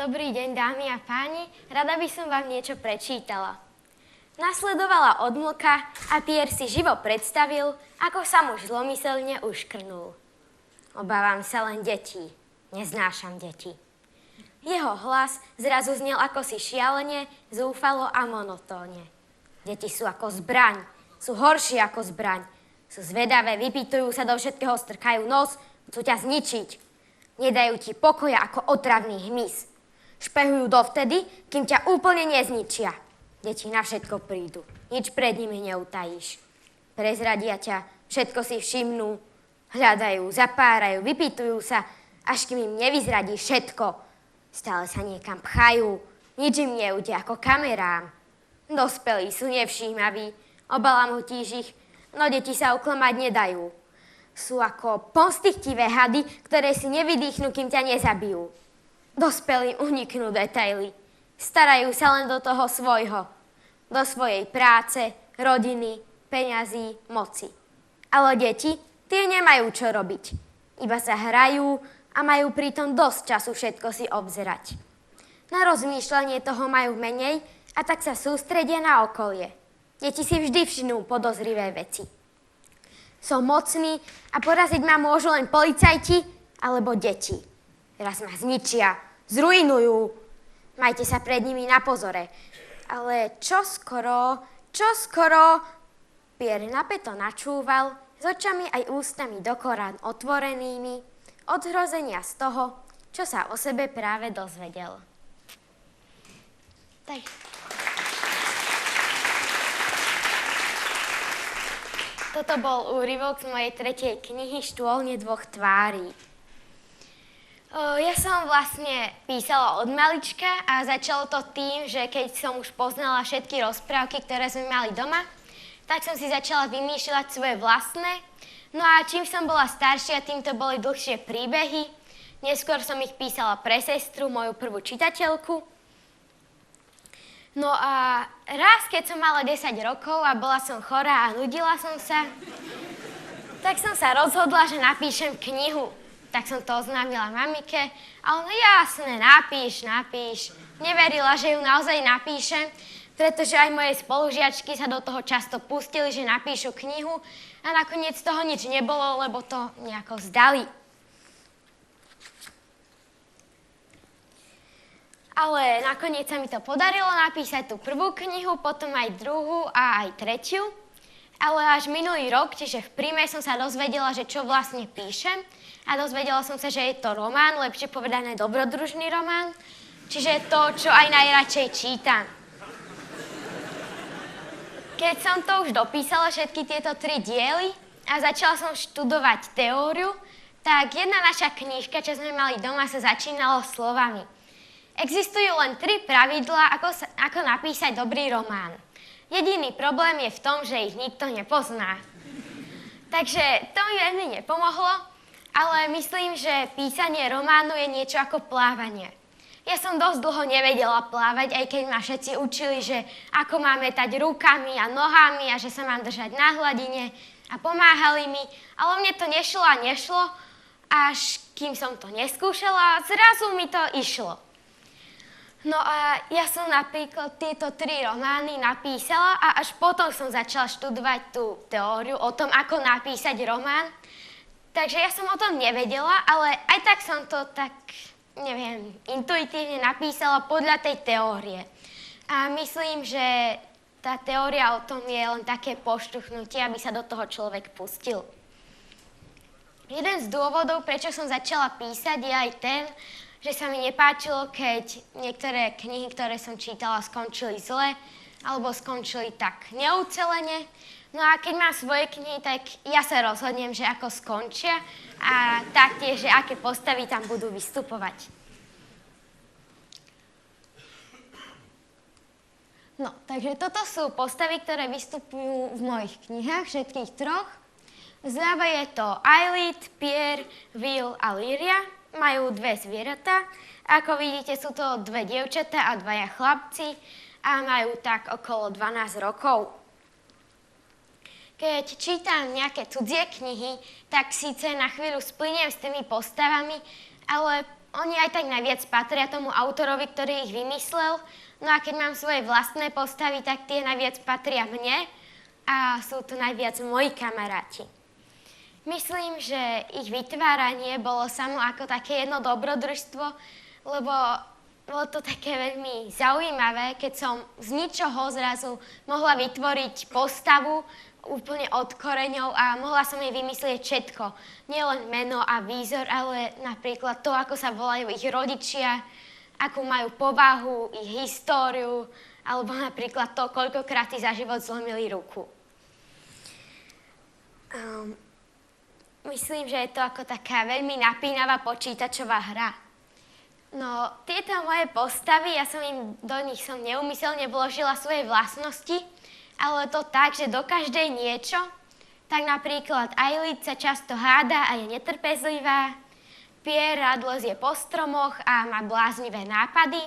Dobrý deň, dámy a páni. Rada by som vám niečo prečítala. Nasledovala odmlka a Pierre si živo predstavil, ako sa muž zlomyselne uškrnul. Obávam sa len detí. Neznášam deti. Jeho hlas zrazu znel ako si šialene, zúfalo a monotónne. Deti sú ako zbraň. Sú horšie ako zbraň. Sú zvedavé, vypýtujú sa do všetkého, strkajú nos, chcú ťa zničiť. Nedajú ti pokoja ako otravný hmyz. Špehujú dovtedy, kým ťa úplne nezničia. Deti na všetko prídu. Nič pred nimi neutajíš. Prezradia ťa, všetko si všimnú. Hľadajú, zapárajú, vypýtujú sa, až kým im nevyzradíš všetko. Stále sa niekam pchajú. Nič im neujde ako kamerám. Dospelí sú nevšímaví. Obalamutíš ich, no deti sa uklamať nedajú. Sú ako pomstichtivé hady, ktoré si nevydýchnú, kým ťa nezabijú. Dospelým uniknú detaily. Starajú sa len do toho svojho. Do svojej práce, rodiny, peňazí, moci. Ale deti, tie nemajú čo robiť. Iba sa hrajú a majú pritom dosť času všetko si obzerať. Na rozmýšľanie toho majú menej a tak sa sústredia na okolie. Deti si vždy všimnú podozrivé veci. Som mocný a poraziť ma môžu len policajti alebo deti. Raz ma zničia, zruinujú. Majte sa pred nimi na pozore. Ale čoskoro, Pierre napäto načúval, s očami aj ústami dokorán otvorenými, od hrozenia z toho, čo sa o sebe práve dozvedel. Tak. Toto bol úryvok z mojej 3. knihy Štôlne dvoch tvárí. Ja som vlastne písala od malička a začalo to tým, že keď som už poznala všetky rozprávky, ktoré sme mali doma, tak som si začala vymýšľať svoje vlastné. No a čím som bola staršia, tým to boli dlhšie príbehy. Neskôr som ich písala pre sestru, moju prvú čitateľku. No a raz, keď som mala 10 rokov a bola som chorá a nudila som sa, tak som sa rozhodla, že napíšem knihu. Tak som to oznámila mamike a ona, jasné, napíš. Neverila, že ju naozaj napíšem, pretože aj moje spolužiačky sa do toho často pustili, že napíšu knihu a nakoniec toho nič nebolo, lebo to nejako vzdali. Ale nakoniec sa mi to podarilo napísať tú prvú knihu, potom aj druhú a aj tretiu. Ale až minulý rok, čiže v príjme som sa dozvedela, že čo vlastne píšem. A dozvedela som sa, že je to román, lepšie povedané dobrodružný román. Čiže to, čo aj najradšej čítam. Keď som to už dopísala, všetky tieto 3 diely, a začala som študovať teóriu, tak jedna naša knižka, čo sme mali doma, sa začínala slovami. Existujú len 3 pravidlá, ako napísať dobrý román. Jediný problém je v tom, že ich nikto nepozná. Takže to mi veľmi nepomohlo, ale myslím, že písanie románu je niečo ako plávanie. Ja som dosť dlho nevedela plávať, aj keď ma všetci učili, že ako mám mätať rukami a nohami a že sa mám držať na hladine a pomáhali mi, ale mne to nešlo, až kým som to neskúšala, zrazu mi to išlo. No a ja som napríklad tieto 3 romány napísala a až potom som začala študovať tú teóriu o tom, ako napísať román. Takže ja som o tom nevedela, ale aj tak som to intuitívne napísala podľa tej teórie. A myslím, že tá teória o tom je len také poštuchnutie, aby sa do toho človek pustil. Jeden z dôvodov, prečo som začala písať, je aj ten, že sa mi nepáčilo, keď niektoré knihy, ktoré som čítala, skončili zle, alebo skončili tak neucelene. No a keď mám svoje knihy, tak ja sa rozhodnem, že ako skončia a taktiež, že aké postavy tam budú vystupovať. No, takže toto sú postavy, ktoré vystupujú v mojich knihách, všetkých 3. Zľava je to Aelid, Pierre, Will a Lyria. Majú 2 zvieratá. Ako vidíte, sú to 2 dievčatá a 2 chlapci a majú tak okolo 12 rokov. Keď čítam nejaké cudzie knihy, tak síce na chvíľu splyniem s tými postavami, ale oni aj tak najviac patria tomu autorovi, ktorý ich vymyslel. No a keď mám svoje vlastné postavy, tak tie najviac patria mne a sú to najviac moji kamaráti. Myslím, že ich vytváranie bolo samo ako také jedno dobrodružstvo, lebo bolo to také veľmi zaujímavé, keď som z ničoho zrazu mohla vytvoriť postavu úplne od koreňov a mohla som jej vymyslieť všetko. Nielen meno a výzor, ale napríklad to, ako sa volajú ich rodičia, akú majú povahu, ich históriu, alebo napríklad to, koľkokrát si za život zlomili ruku. Myslím, že je to ako taká veľmi napínavá počítačová hra. No, tieto moje postavy, ja som do nich neúmyselne vložila svoje vlastnosti, ale to tak, že do každej niečo, tak napríklad Ailid sa často háda a je netrpezlivá, Pierre rád lezie po stromoch a má bláznivé nápady,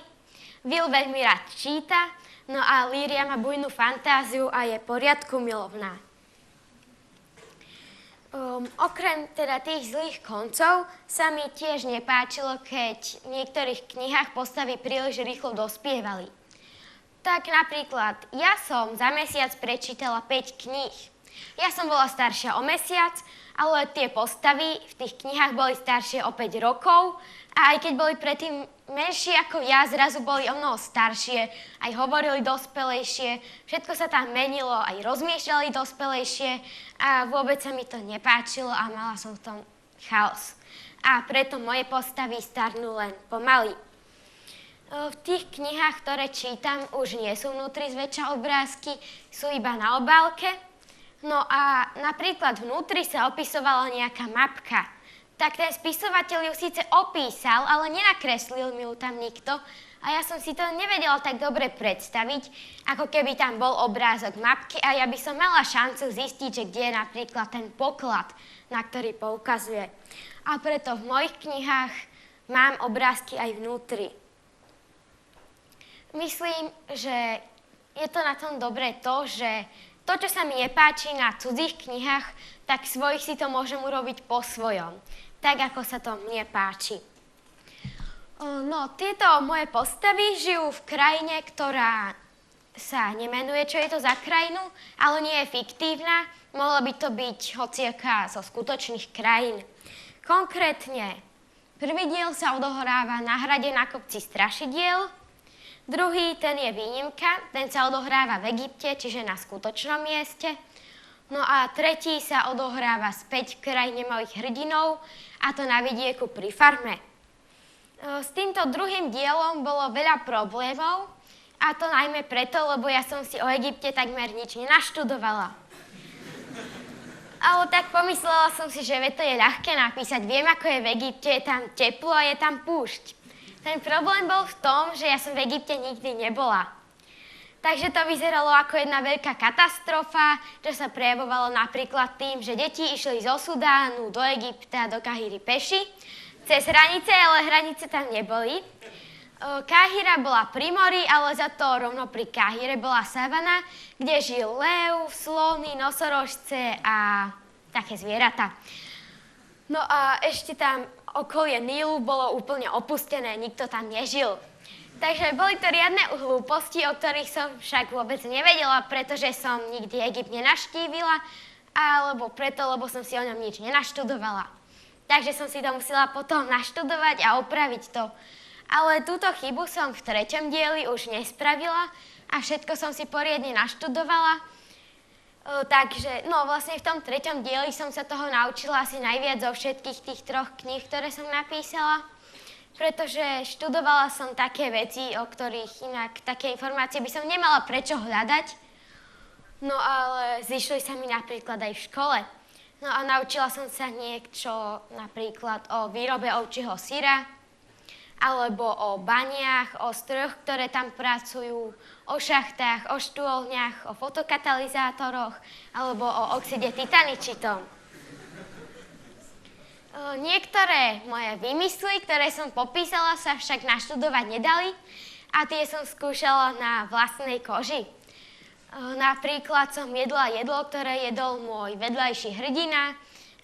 Will veľmi rád číta, no a Lyria má bujnú fantáziu a je poriadku milovná. Okrem teda tých zlých koncov sa mi tiež nepáčilo, keď v niektorých knihách postavy príliš rýchlo dospievali. Tak napríklad, ja som za mesiac prečítala 5 kníh. Ja som bola staršia o mesiac, ale tie postavy v tých knihách boli staršie o 5 rokov a aj keď boli predtým menšie ako ja, zrazu boli o mnoho staršie, aj hovorili dospelejšie, všetko sa tam menilo, aj rozmýšľali dospelejšie a vôbec sa mi to nepáčilo a mala som v tom chaos. A preto moje postavy starnú len pomaly. V tých knihách, ktoré čítam, už nie sú vnútri zväčša obrázky, sú iba na obálke. No a napríklad vnútri sa opisovala nejaká mapka. Tak ten spisovateľ ju síce opísal, ale nenakreslil mi ju tam nikto. A ja som si to nevedela tak dobre predstaviť, ako keby tam bol obrázok mapky a ja by som mala šancu zistiť, že kde je napríklad ten poklad, na ktorý poukazuje. A preto v mojich knihách mám obrázky aj vnútri. Myslím, že je to na tom dobré to, že to, čo sa mi nepáči na cudzích knihách, tak svojich si to môžem urobiť po svojom. Tak, ako sa to mne páči. No, tieto moje postavy žijú v krajine, ktorá sa nemenuje, čo je to za krajinu, ale nie je fiktívna. Mohlo by to byť hociaká zo skutočných krajín. Konkrétne, prvý diel sa odohráva na hrade na kopci Strašidiel, druhý, ten je výnimka, ten sa odohráva v Egypte, čiže na skutočnom mieste. No a tretí sa odohráva späť v krajine mojich hrdinov, a to na vidieku pri farme. S týmto druhým dielom bolo veľa problémov, a to najmä preto, lebo ja som si o Egypte takmer nič nenaštudovala. Ale tak pomyslela som si, že to je ľahké napísať. Viem, ako je v Egypte, je tam teplo a je tam púšť. Ten problém bol v tom, že ja som v Egypte nikdy nebola. Takže to vyzeralo ako jedna veľká katastrofa, čo sa prejavovalo napríklad tým, že deti išli zo Sudánu do Egypta, do Kahiry peši, cez hranice, ale hranice tam neboli. Káhira bola pri mori, ale za to rovno pri Káhire bola savana, kde žil lev, slony, nosorožce a také zvieratá. No a ešte tam okolie Nílu bolo úplne opustené, nikto tam nežil. Takže boli to riadne hlúposti, o ktorých som však vôbec nevedela, pretože som nikdy Egypt nenaštívila, alebo preto, lebo som si o ňom nič nenaštudovala. Takže som si to musela potom naštudovať a opraviť to. Ale túto chybu som v 3. dieli už nespravila a všetko som si poriadne naštudovala. Takže, no vlastne v tom 3. dieli som sa toho naučila asi najviac zo všetkých tých 3 kníh, ktoré som napísala. Pretože študovala som také veci, o ktorých inak také informácie by som nemala prečo hľadať. No ale zišli sa mi napríklad aj v škole. No a naučila som sa niečo napríklad o výrobe ovčieho syra, alebo o baniach, o strojoch, ktoré tam pracujú, o šachtách, o štôlniach, o fotokatalizátoroch, alebo o oxide titaničitom. Niektoré moje výmysly, ktoré som popísala, sa však naštudovať nedali a tie som skúšala na vlastnej koži. Napríklad som jedla jedlo, ktoré jedol môj vedľajší hrdina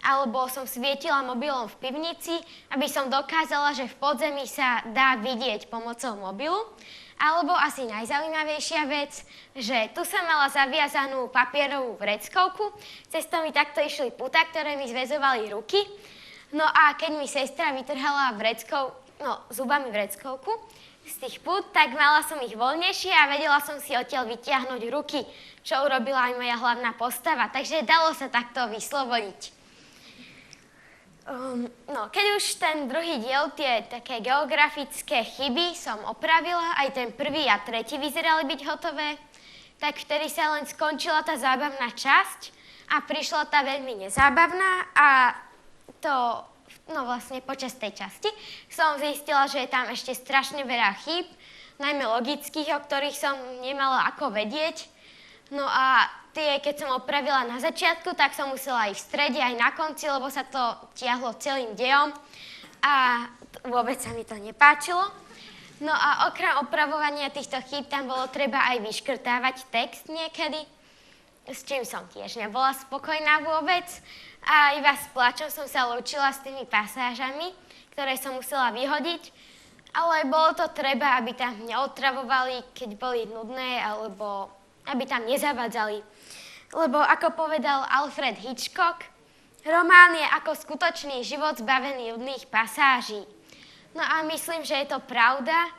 alebo som svietila mobilom v pivnici, aby som dokázala, že v podzemí sa dá vidieť pomocou mobilu. Alebo asi najzaujímavejšia vec, že tu som mala zaviazanú papierovú vreckovku, cez to mi takto išli puta, ktoré mi zväzovali ruky. No a keď mi sestra vytrhala zubami vreckovku z tých pút, tak mala som ich voľnejšie a vedela som si odtiaľ vytiahnuť ruky, čo urobila aj moja hlavná postava. Takže dalo sa takto vyslobodiť. Keď už ten druhý diel, tie také geografické chyby som opravila, aj ten prvý a tretí vyzerali byť hotové, tak vtedy sa len skončila tá zábavná časť a prišla tá veľmi nezábavná a vlastne počas tej časti som zistila, že je tam ešte strašne veľa chýb, najmä logických, o ktorých som nemala ako vedieť. No a tie, keď som opravila na začiatku, tak som musela aj v strede, aj na konci, lebo sa to tiahlo celým dejom a vôbec sa mi to nepáčilo. No a okrem opravovania týchto chýb tam bolo treba aj vyškrtávať text niekedy, s čím som tiež nebola spokojná vôbec. A iba s plačom som sa lúčila s tými pasážami, ktoré som musela vyhodiť. Ale bolo to treba, aby tam neotravovali, keď boli nudné, alebo aby tam nezavadzali. Lebo ako povedal Alfred Hitchcock, román je ako skutočný život zbavený nudných pasáží. No a myslím, že je to pravda,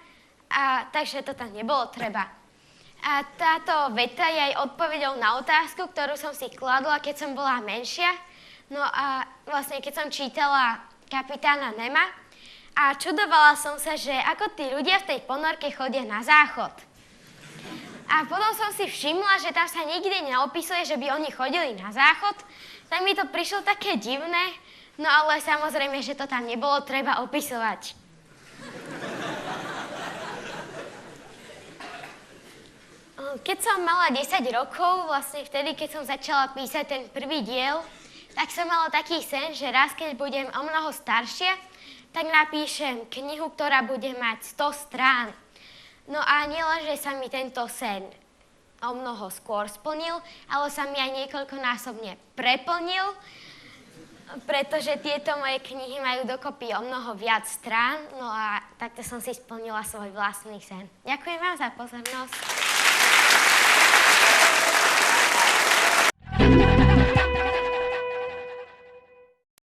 takže to tam nebolo treba. A táto veta je aj odpoveďou na otázku, ktorú som si kladla, keď som bola menšia. No a vlastne, keď som čítala Kapitána Nema a čudovala som sa, že ako tí ľudia v tej ponorke chodia na záchod. A potom som si všimla, že tam sa nikdy neopisuje, že by oni chodili na záchod, tak mi to prišlo také divné, no ale samozrejme, že to tam nebolo treba opisovať. Keď som mala 10 rokov, vlastne vtedy, keď som začala písať ten prvý diel, tak som mala taký sen, že raz, keď budem omnoho staršia, tak napíšem knihu, ktorá bude mať 100 strán. No a nielen, že sa mi tento sen omnoho skôr splnil, ale sa mi aj niekoľkonásobne preplnil, pretože tieto moje knihy majú dokopy omnoho viac strán, no a takto som si splnila svoj vlastný sen. Ďakujem vám za pozornosť.